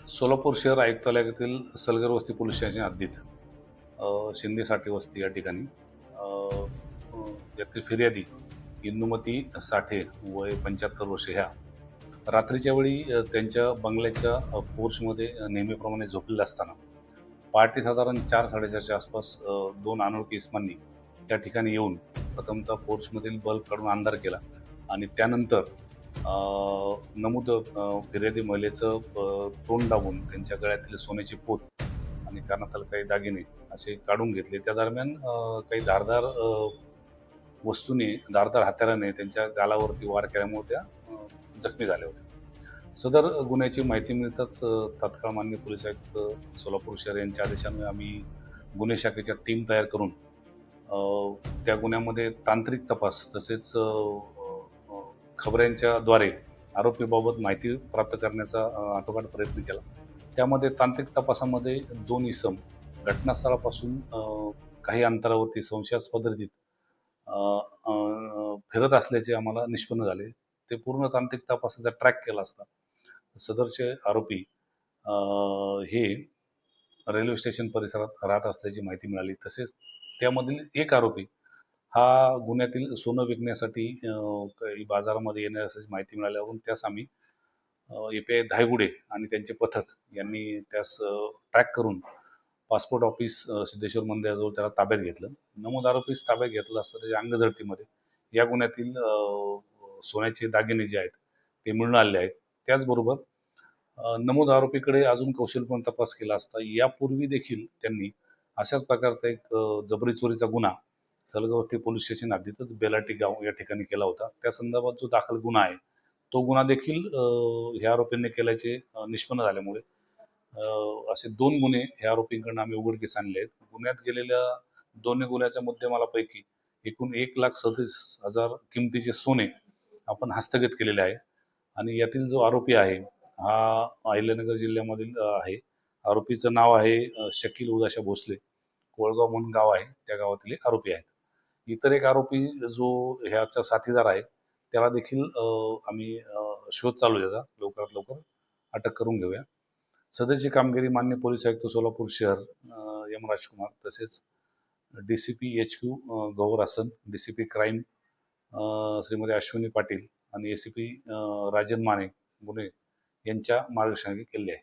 सोलापूर शहर आयुक्तालयातील सलगर वस्ती police station हद्दीत शिंदे साठे वस्ती या ठिकाणी अ, अ, यातील फिर्यादी इंदुमती साठे वय 75 वर्ष ह्या रात्रीच्या वेळी त्यांच्या बंगल्याच्या पोर्चमध्ये नेहमीप्रमाणे झोपलेल्या असताना पहाटे साधारण 4-4:30च्या आसपास दोन अनोळखी इसमांनी त्या ठिकाणी येऊन प्रथमतः पोर्चमधील बल्ब काढून अंधार केला आणि त्यानंतर नमूद फिर्यादी महिलेचं तोंड दाबून त्यांच्या गळ्यातील सोन्याची पोत आणि कानातील काही दागिने असे काढून घेतले. त्या दरम्यान काही धारदार धारदार हत्याराने त्यांच्या गालावरती वार केल्यामुळे त्या जखमी झाल्या होत्या. सदर गुन्ह्याची माहिती मिळताच तात्काळ माननीय पोलीस आयुक्त सोलापूर शहर यांच्या आदेशाने आम्ही गुन्हे शाखेच्या टीम तयार करून त्या गुन्ह्यामध्ये तांत्रिक तपास तसेच अ, खबऱ्यांच्याद्वारे आरोपीबाबत माहिती प्राप्त करण्याचा आटोकाट प्रयत्न केला. त्यामध्ये तांत्रिक तपासामध्ये 2 इसम घटनास्थळापासून काही अंतरावरती संशयास्पद रीतीत अ, अ, फिरत असल्याचे आम्हाला निष्पन्न झाले. ते पूर्ण तांत्रिक तपासाचा ट्रॅक केला असता सदरचे आरोपी हे रेल्वे स्टेशन परिसरात राहत असल्याची माहिती मिळाली. तसेच त्यामधील एक आरोपी हा गुन्ह्यातील सोनं विकण्यासाठी काही बाजारामध्ये येणार असल्याची माहिती मिळाल्यावरून त्यास आम्ही ए-पी-आय धायगुडे आणि त्यांचे पथक यांनी त्यास ट्रॅक करून पासपोर्ट ऑफिस सिद्धेश्वर मंदिराजवळ त्याला ताब्यात घेतलं. नमूद आरोपीस ताब्यात घेतलं असता त्याच्या अंगझडतीमध्ये या गुन्ह्यातील सोन्याचे दागिने जे आहेत ते मिळून आलेले आहेत. त्याचबरोबर नमूद आरोपीकडे अजून कौशलपूर्ण तपास केला असता यापूर्वी देखील त्यांनी अशाच प्रकारचा एक जबरी चोरीचा गुन्हा सलगवती पोलीस स्टेशन हद्दीतच बेलाटी गाव या ठिकाणी केला होता. त्या संदर्भात जो दाखल गुन्हा आहे तो गुन्हा देखील ह्या आरोपींनी केल्याचे निष्पन्न झाल्यामुळे असे 2 गुन्हे ह्या आरोपींकडून आम्ही उघडकीस आणले आहेत. गुन्ह्यात गेलेल्या दोन्ही गुन्ह्याच्या मुद्देमालापैकी एकूण 1,37,000 किमतीचे सोने आपण हस्तगत केलेले आहे आणि यातील जो आरोपी आहे हा अहिल्यानगर जिल्ह्यामधील आहे. आरोपीचं नाव आहे शकील उदाशा भोसले. कोळगाव म्हणून गाव आहे, त्या गावातील आरोपी आहेत. इतर एक आरोपी जो ह्याचा साथीदार आहे त्याला देखील आम्ही शोध चालू आहे त्याचा. लवकरात लवकर अटक करून घेऊया. सदरची कामगिरी माननीय पोलीस आयुक्त सोलापूर शहर एम राजकुमार तसेच डी-सी-पी एच-क्यू गौर हसन, डी-सी-पी क्राईम श्रीमती अश्विनी पाटील आणि ए-सी-पी राजन माने गुन्हे यांच्या मार्गदर्शनाखाली केले आहे.